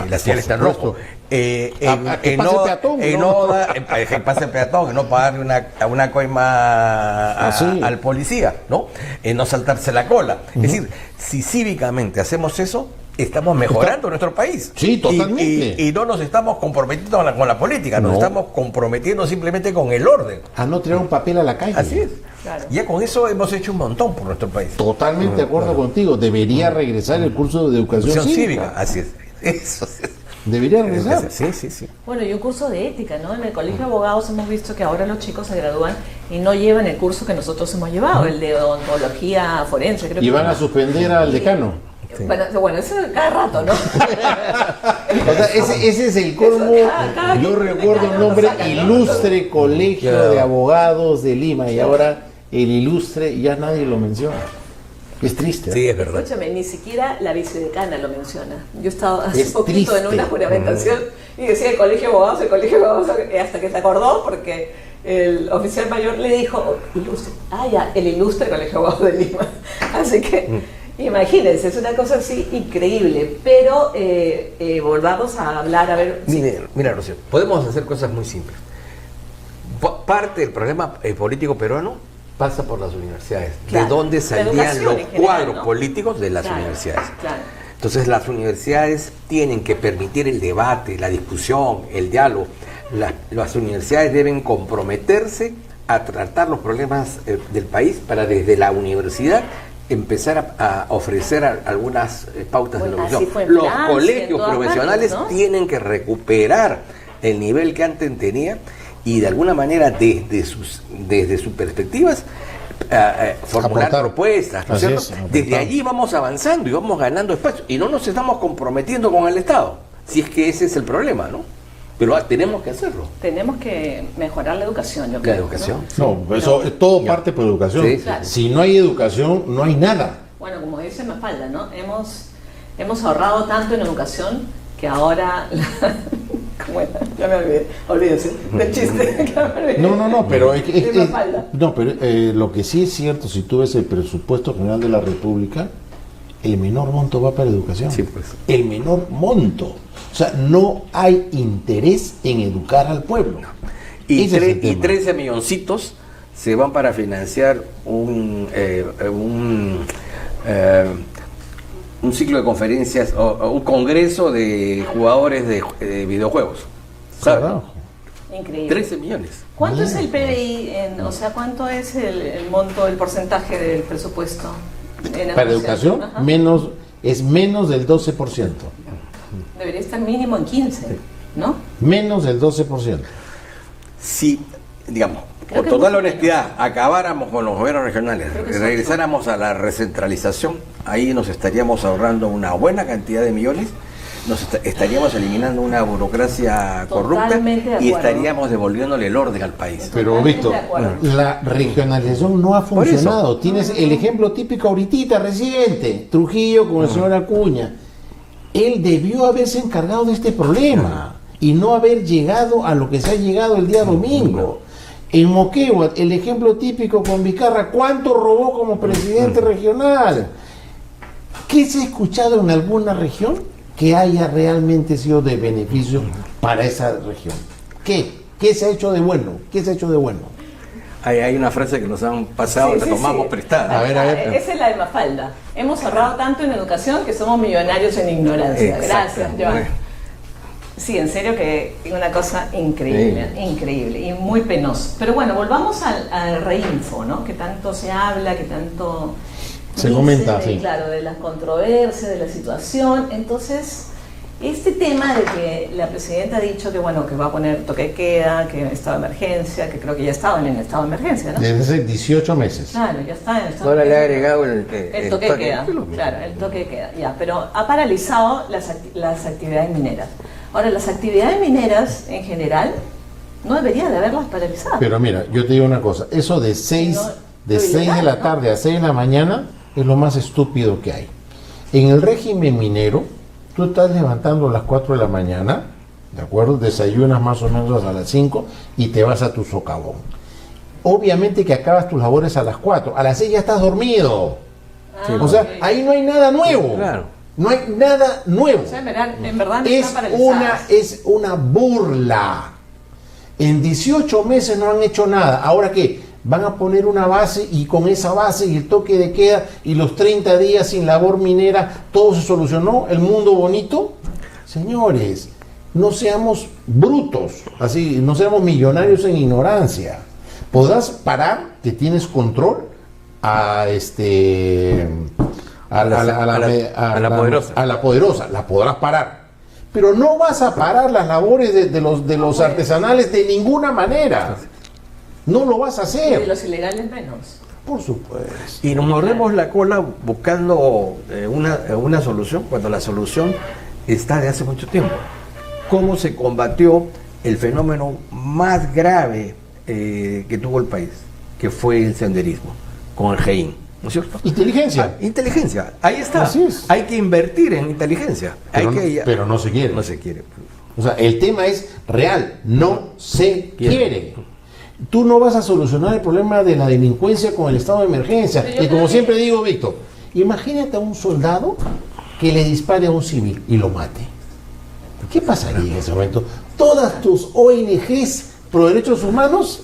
la señal está en rojo, que pase el peatón, que pase el peatón, que no pagarle una coima al policía, ¿no? No saltarse la cola. Es decir, si cívicamente hacemos eso, estamos mejorando nuestro país. Sí, totalmente. Y no nos estamos comprometiendo con la política, nos estamos comprometiendo simplemente con el orden. A no tirar un papel a la calle. Así es. Claro. Ya con eso hemos hecho un montón por nuestro país. Totalmente de acuerdo contigo. Debería regresar el curso de educación cívica. Así es. Eso es. Debería regresar. Sí. Bueno, y un curso de ética, ¿no? En el Colegio de Abogados hemos visto que ahora los chicos se gradúan y no llevan el curso que nosotros hemos llevado, el de odontología forense, creo Y que van a suspender al decano. Sí. Bueno, eso cada rato, ¿no? O sea, ese es el colmo. cada Yo quien recuerdo decano un nombre, lo saca, ¿no? Ilustre Colegio Claro. de Abogados de Lima, y ahora el ilustre ya nadie lo menciona. Es triste. Sí, es verdad. Escúchame, ni siquiera la vicedecana lo menciona. Yo he estado hace Es poquito en triste. una juramentación y decía el Colegio de Abogados, hasta que se acordó porque el oficial mayor le dijo, ilustre, el ilustre Colegio de Abogados de Lima. Así que, imagínense, es una cosa así increíble. Pero volvamos a hablar, a ver... Mira, Rocío, podemos hacer cosas muy simples. Parte del problema político peruano pasa por las universidades. Claro. ¿De dónde La salían educación los en general, cuadros ¿no? políticos? De las Claro, universidades. claro. Entonces las universidades tienen que permitir el debate, la discusión, el diálogo. Las universidades deben comprometerse a tratar los problemas del país para desde la universidad empezar a ofrecer algunas pautas Bueno, de así educación. fue en Los Francia, en colegios todas profesionales partes, ¿no? tienen que recuperar el nivel que antes tenía y de alguna manera desde sus perspectivas formular Aportar. propuestas, ¿no es Así cierto? es, aportar. Desde allí vamos avanzando y vamos ganando espacio y no nos estamos comprometiendo con el Estado, si es que ese es el problema, ¿no? Pero tenemos que hacerlo. Tenemos que mejorar la educación, yo La creo. educación. No, eso todo parte por educación. Sí, sí, sí. Si no hay educación, no hay nada. Bueno, como dice Mafalda, ¿no? Hemos ahorrado tanto en educación que ahora... ¿Cómo era? Ya me olvidé. Olvídense del chiste. Ya me olvidé. No, pero De Mafalda. lo que sí es cierto, si tú ves el presupuesto general de la República, el menor monto va para educación. Sí, pues. El menor monto. O sea, no hay interés en educar al pueblo. Y, Ese es el y tema. 13 milloncitos se van para financiar un ciclo de conferencias o un congreso de jugadores de videojuegos. ¿Sabes? Carajo. Increíble. 13 millones. ¿Cuánto es el Bien. PBI? O sea, ¿cuánto es el monto, el porcentaje del presupuesto? En Para educación, Ajá. es menos del 12%. Debería estar mínimo en 15, ¿no? Menos del 12%. Si, digamos, Creo con que total mucho honestidad, acabáramos con los gobiernos regionales, Creo que es regresáramos a la recentralización, ahí nos estaríamos ahorrando una buena cantidad de millones, estaríamos eliminando una burocracia corrupta Totalmente de y acuerdo. estaríamos devolviéndole el orden al país. Pero Totalmente Víctor, de acuerdo. la regionalización no ha Por eso. funcionado. Tienes el ejemplo típico ahorita, reciente, Trujillo con el señor Acuña. Él debió haberse encargado de este problema y no haber llegado a lo que se ha llegado el día domingo. En Moquegua, el ejemplo típico con Vizcarra, ¿cuánto robó como presidente regional? ¿Qué se ha escuchado en alguna región que haya realmente sido de beneficio para esa región? ¿Qué se ha hecho de bueno? ¿Qué se ha hecho de bueno? Hay una frase que nos han pasado, Sí, que sí, tomamos sí. prestada. A ver, a ver. Esa es la de Mafalda. Hemos ahorrado tanto en educación que somos millonarios en ignorancia. Exacto. Gracias, Joan. Bueno. Sí, en serio que es una cosa increíble, increíble y muy penoso. Pero bueno, volvamos al Reinfo, ¿no? Que tanto se habla, que tanto Se comenta, sí. Claro, de las controversias, de la situación. Entonces, este tema de que la presidenta ha dicho que bueno, que va a poner toque de queda, que estado de emergencia, que creo que ya estaban en estado de emergencia, ¿no? Desde hace 18 meses. Claro, ya está en estado Ahora de le ha emergencia. agregado El toque de queda, claro, el toque de queda, ya, pero ha paralizado las actividades mineras. Ahora, las actividades mineras en general no debería de haberlas paralizado. Pero mira, yo te digo una cosa, eso de 6 No, de lo 6 de ilegal, la ¿no? tarde a 6 de la mañana es lo más estúpido que hay. En el régimen minero, tú estás levantando a las 4 de la mañana, ¿de acuerdo? Desayunas más o menos a las 5 y te vas a tu socavón. Obviamente que acabas tus labores a las 4, a las 6 ya estás dormido. O sea, ok. ahí no hay nada nuevo. Claro. No hay nada nuevo. O sea, en verdad no Es están paralizadas. una burla. En 18 meses no han hecho nada. ¿Ahora qué? Van a poner una base y con esa base y el toque de queda y los 30 días sin labor minera, todo se solucionó, el mundo bonito. Señores, no seamos brutos, así, no seamos millonarios en ignorancia. Podrás parar que tienes control a la poderosa, la podrás parar, pero no vas a parar las labores de los artesanales de ninguna manera. No lo vas a hacer. Y de los ilegales menos. Por supuesto. Y nos mordemos la cola buscando una solución, cuando la solución está de hace mucho tiempo. ¿Cómo se combatió el fenómeno más grave que tuvo el país? Que fue el senderismo, con el GEIN, ¿no es cierto? Inteligencia. Inteligencia, ahí está. Así es. Hay que invertir en inteligencia. Pero no se quiere. No se quiere. O sea, el tema es real, no se quiere. Tú no vas a solucionar el problema de la delincuencia con el estado de emergencia. Y como siempre digo, Víctor, imagínate a un soldado que le dispare a un civil y lo mate. ¿Qué pasaría en ese momento? Todas tus ONGs pro derechos humanos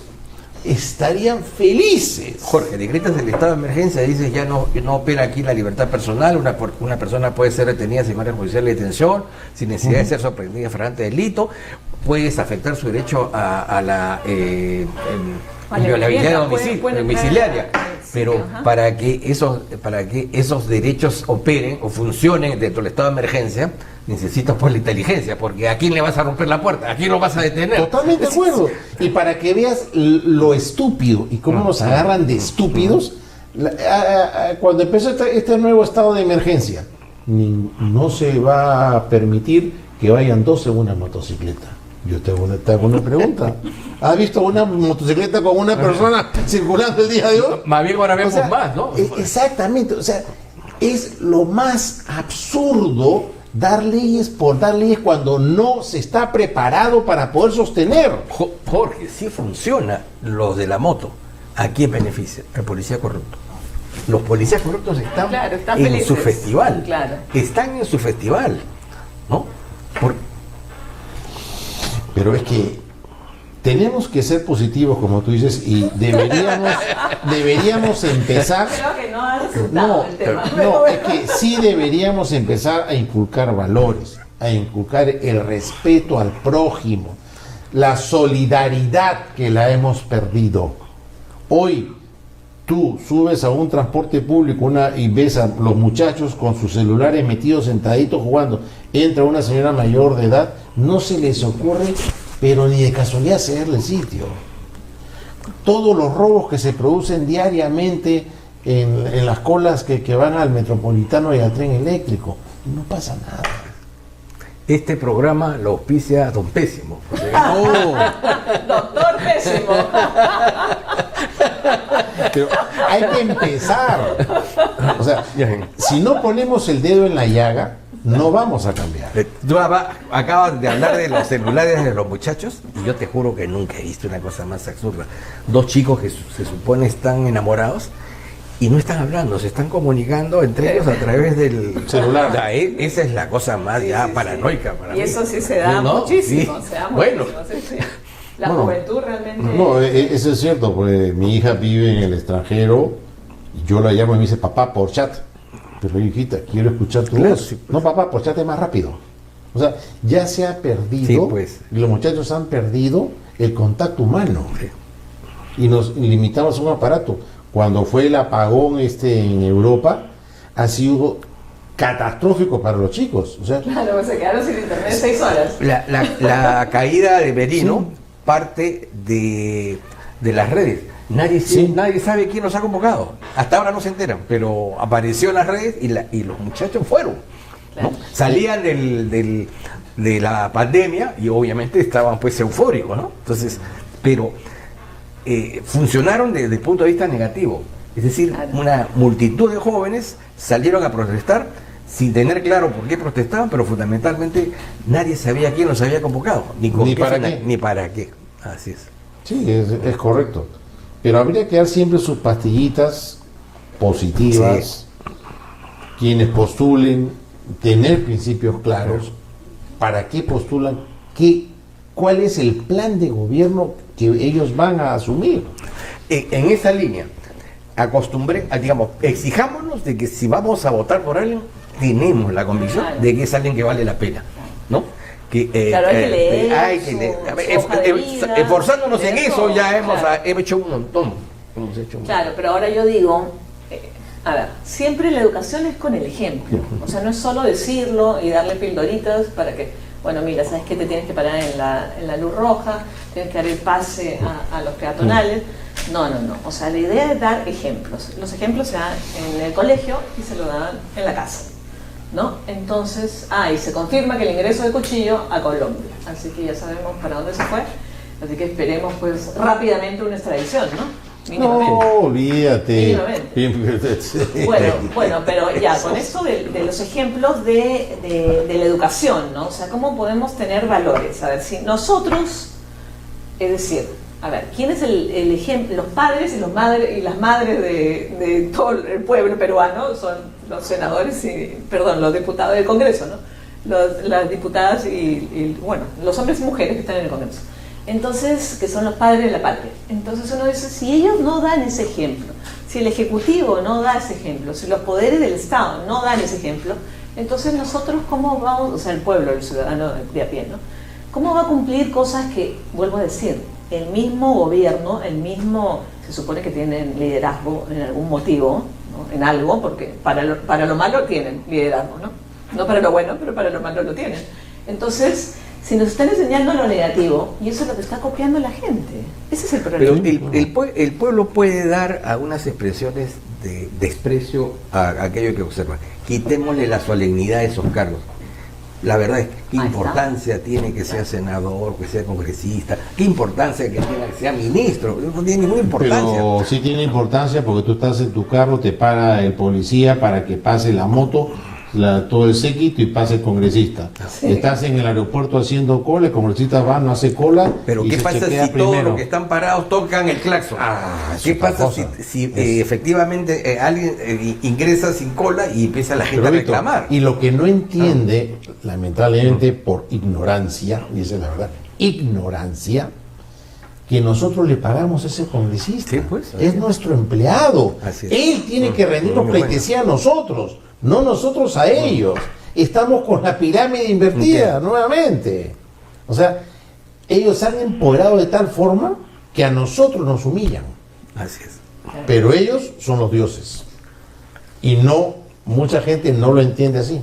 estarían felices. Jorge, decretas el estado de emergencia, dices ya no opera aquí la libertad personal, una persona puede ser detenida sin orden judicial de detención, sin necesidad de ser sorprendida en flagrante delito, puedes afectar su derecho a la inviolabilidad domiciliaria. Pero para que esos derechos operen o funcionen dentro del estado de emergencia, necesitas pues la inteligencia, porque ¿a quién le vas a romper la puerta? ¿A quién lo vas a detener? Totalmente de acuerdo. Y para que veas lo estúpido y cómo nos agarran de estúpidos, cuando empezó este nuevo estado de emergencia, no se va a permitir que vayan 12 en una motocicleta. Yo te hago una pregunta. ¿Has visto una motocicleta con una persona circulando el día de hoy? Más bien ahora vemos más, ¿no? Exactamente. O sea, es lo más absurdo dar leyes por dar leyes cuando no se está preparado para poder sostener. Jorge, si funciona los de la moto, ¿a quién beneficia? Al policía corrupto. Los policías corruptos están en felices. Su festival. Claro. Están en su festival, ¿no? Pero es que tenemos que ser positivos, como tú dices, y deberíamos empezar. Creo que no ha resultado el tema. No, es que sí deberíamos empezar a inculcar valores, a inculcar el respeto al prójimo, la solidaridad que la hemos perdido. Hoy tú subes a un transporte público y ves a los muchachos con sus celulares metidos sentaditos jugando. Entra una señora mayor de edad, no se les ocurre, pero ni de casualidad cederle el sitio. Todos los robos que se producen diariamente en las colas que van al Metropolitano y al tren eléctrico, no pasa nada. Este programa lo auspicia Don Pésimo. Doctor Pésimo. Pero hay que empezar. O sea, si no ponemos el dedo en la llaga, no vamos a cambiar. Tú acabas de hablar de los celulares de los muchachos y yo te juro que nunca he visto una cosa más absurda. Dos chicos que se supone están enamorados y no están hablando, se están comunicando entre ellos a través del celular. Esa es la cosa más paranoica para mí. Y eso sí se da muchísimo. Sí. Se da muchísimo, sí. La juventud realmente... No, eso es cierto, porque mi hija vive en el extranjero y yo la llamo y me dice, papá, por chat. Pero hijita, quiero escuchar tu voz. Sí, pues. No, papá, por chat es más rápido. O sea, ya se ha perdido, y los muchachos han perdido el contacto humano. Sí. Y nos limitamos a un aparato. Cuando fue el apagón en Europa, ha sido catastrófico para los chicos. O sea, claro, se quedaron sin internet 6 horas. La caída de Merino parte de las redes. Nadie sabe quién los ha convocado. Hasta ahora no se enteran, pero apareció en las redes y los muchachos fueron. Claro. ¿No? Salían de la pandemia y obviamente estaban pues eufóricos, ¿no? Entonces, pero funcionaron desde el punto de vista negativo. Es decir, una multitud de jóvenes salieron a protestar sin tener claro por qué protestaban, pero fundamentalmente nadie sabía quién los había convocado, ni para qué. Así es. Sí, es correcto. Pero habría que dar siempre sus pastillitas positivas, quienes postulen, tener principios claros, para qué postulan, cuál es el plan de gobierno que ellos van a asumir. En esa línea, exijámonos de que si vamos a votar por alguien, tenemos la convicción de que es alguien que vale la pena, ¿no? Claro, hay que leer esforzándonos en eso, todo, ya hemos claro. hecho un montón. Claro, pero ahora yo digo, a ver, siempre la educación es con el ejemplo. O sea, no es solo decirlo y darle pildoritas para que, bueno, mira, ¿sabes qué? Te tienes que parar en la luz roja, tienes que dar el pase a los peatonales. No. O sea, la idea es dar ejemplos. Los ejemplos se dan en el colegio y se lo dan en la casa, ¿no? Entonces, y se confirma que el ingreso de Cuchillo a Colombia. Así que ya sabemos para dónde se fue. Así que esperemos, pues, rápidamente una extradición, ¿no? No, olvídate. Bueno, pero ya, con esto de los ejemplos de la educación, ¿no? O sea, ¿cómo podemos tener valores? A ver, si nosotros, es decir, a ver, ¿quién es el ejemplo? Los padres y las madres de todo el pueblo peruano son los senadores los diputados del Congreso, ¿no? Las diputadas bueno, los hombres y mujeres que están en el Congreso. Entonces, que son los padres de la patria. Entonces uno dice, si ellos no dan ese ejemplo, si el Ejecutivo no da ese ejemplo, si los poderes del Estado no dan ese ejemplo, entonces nosotros cómo vamos, o sea, el pueblo, el ciudadano de a pie, ¿no? ¿Cómo va a cumplir cosas que, vuelvo a decir, el mismo gobierno, se supone que tienen liderazgo en algún motivo, ¿no? En algo, porque para lo malo tienen liderazgo, ¿no? No para lo bueno, pero para lo malo lo tienen. Entonces, si nos están enseñando lo negativo, y eso es lo que está copiando la gente. Ese es el problema. Pero el pueblo puede dar algunas expresiones de desprecio a aquello que observa. Quitémosle la solemnidad de esos cargos. La verdad es, ¿qué importancia tiene que sea senador, que sea congresista? ¿Qué importancia tiene que sea ministro? No tiene ninguna importancia. Pero sí tiene importancia porque tú estás en tu carro, te para el policía para que pase la moto, todo el séquito y pase el congresista. Sí. Estás en el aeropuerto haciendo cola, el congresista va, no hace cola. Pero ¿qué pasa si todos los que están parados tocan el claxon? ¿Qué pasa si efectivamente alguien ingresa sin cola y empieza la gente a reclamar? Y lo que no entiende, lamentablemente por ignorancia, y esa es la verdad, ignorancia, que nosotros le pagamos a ese congresista. Sí, pues, es nuestro empleado. Él tiene que rendirnos pleitesía a nosotros, no nosotros a ellos. Estamos con la pirámide invertida nuevamente. O sea, ellos se han empoderado de tal forma que a nosotros nos humillan. Así es. Pero ellos son los dioses. Y mucha gente no lo entiende así.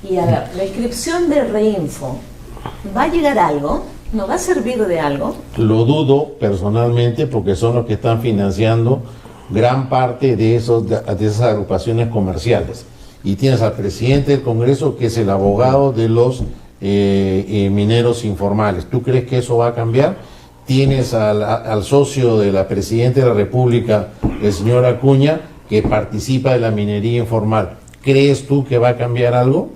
Y a ver, la inscripción de Reinfo, ¿va a llegar a algo? ¿No va a servir de algo? Lo dudo personalmente porque son los que están financiando gran parte de esas agrupaciones comerciales. Y tienes al presidente del Congreso que es el abogado de los mineros informales. ¿Tú crees que eso va a cambiar? Tienes al socio de la presidenta de la República, el señor Acuña, que participa de la minería informal. ¿Crees tú que va a cambiar algo?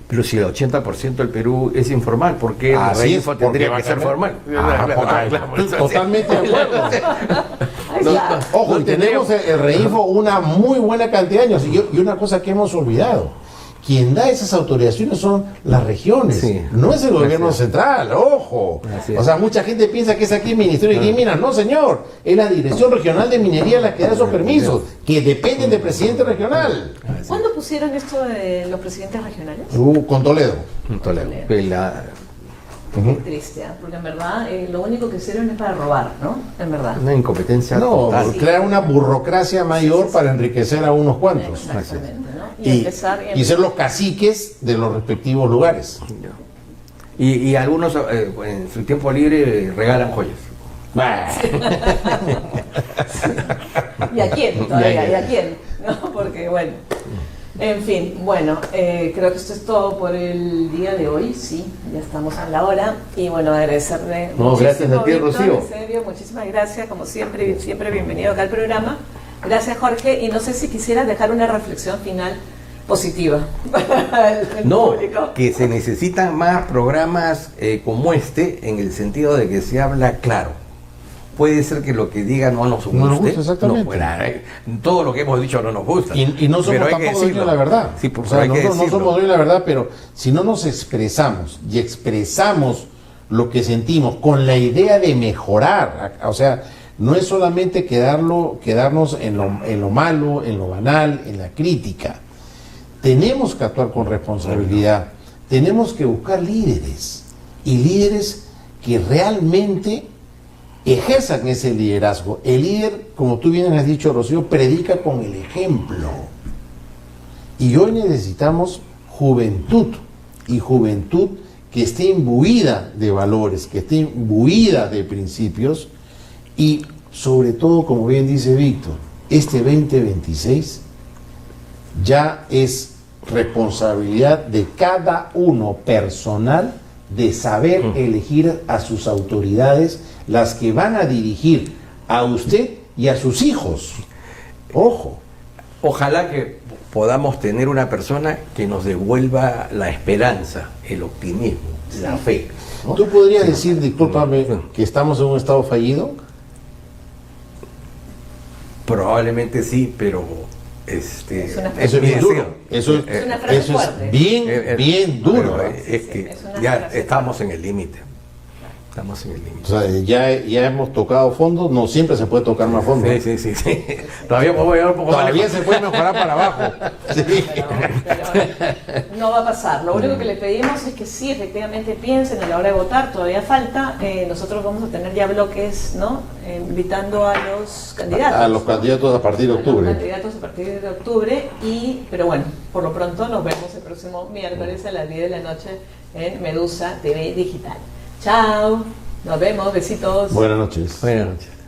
Pero si el 80% del Perú es informal, ¿por qué el Reinfo tendría que ser formal? Totalmente de acuerdo. Ojo, tenemos el Reinfo una muy buena cantidad de años. Y una cosa que hemos olvidado, quien da esas autorizaciones son las regiones, no es el gobierno central, ojo. O sea, mucha gente piensa que es aquí el Ministerio de Minas. No, señor, es la Dirección Regional de Minería la que da esos permisos, que dependen del presidente regional. ¿Cuándo pusieron esto de los presidentes regionales? Con Toledo. Qué triste, porque en verdad lo único que sirven es para robar, ¿no? En verdad. Una incompetencia total. Crear una burocracia mayor para enriquecer a unos cuantos. Exactamente, ¿no? Y ser los caciques de los respectivos lugares. Y algunos en su tiempo libre regalan joyas. ¿Y a quién? Todavía, ¿y a quién? ¿No? Porque bueno. En fin, bueno, creo que esto es todo por el día de hoy, sí, ya estamos a la hora, y bueno, agradecerle gracias a ti, Rocío. En serio, muchísimas gracias, como siempre bienvenido acá al programa. Gracias, Jorge, y no sé si quisieras dejar una reflexión final positiva para el público. Que se necesitan más programas como este, en el sentido de que se habla claro. Puede ser que lo que diga no nos guste, exactamente. Todo lo que hemos dicho no nos gusta. Y no somos tampoco dueños de la verdad. Sí, no somos dueños de la verdad, pero si no nos expresamos y expresamos lo que sentimos con la idea de mejorar, o sea, no es solamente quedarnos en lo malo, en lo banal, en la crítica. Tenemos que actuar con responsabilidad. tenemos que buscar líderes, y líderes que realmente ejerzan ese liderazgo. El líder, como tú bien has dicho, Rocío, predica con el ejemplo. Y hoy necesitamos juventud, y juventud que esté imbuida de valores, que esté imbuida de principios, y sobre todo, como bien dice Víctor, este 2026 ya es responsabilidad de cada uno personal de saber elegir a sus autoridades, las que van a dirigir a usted y a sus hijos. Ojo. Ojalá que podamos tener una persona que nos devuelva la esperanza, el optimismo, la fe, ¿no? ¿Tú podrías decir, discúlpame, que estamos en un estado fallido? Probablemente sí, pero Es Eso es bien duro. una frase Eso fuerte. es bien duro. pero es que es una ya frase estamos en el límite. Estamos en el límite. O sea, ya hemos tocado fondo, no siempre se puede tocar más fondo. Sí. Todavía podemos llegar un poco más Todavía lejos. se puede mejorar para abajo. Sí. Pero no va a pasar. Lo único que le pedimos es que sí, efectivamente piensen a la hora de votar, todavía falta. Nosotros vamos a tener ya bloques, ¿no? Invitando a los candidatos. A los candidatos a partir de A los octubre. candidatos a partir de octubre. Pero bueno, por lo pronto nos vemos el próximo miércoles a las 10 de la noche en Medusa TV Digital. Chao, nos vemos, besitos. Buenas noches. Buenas noches.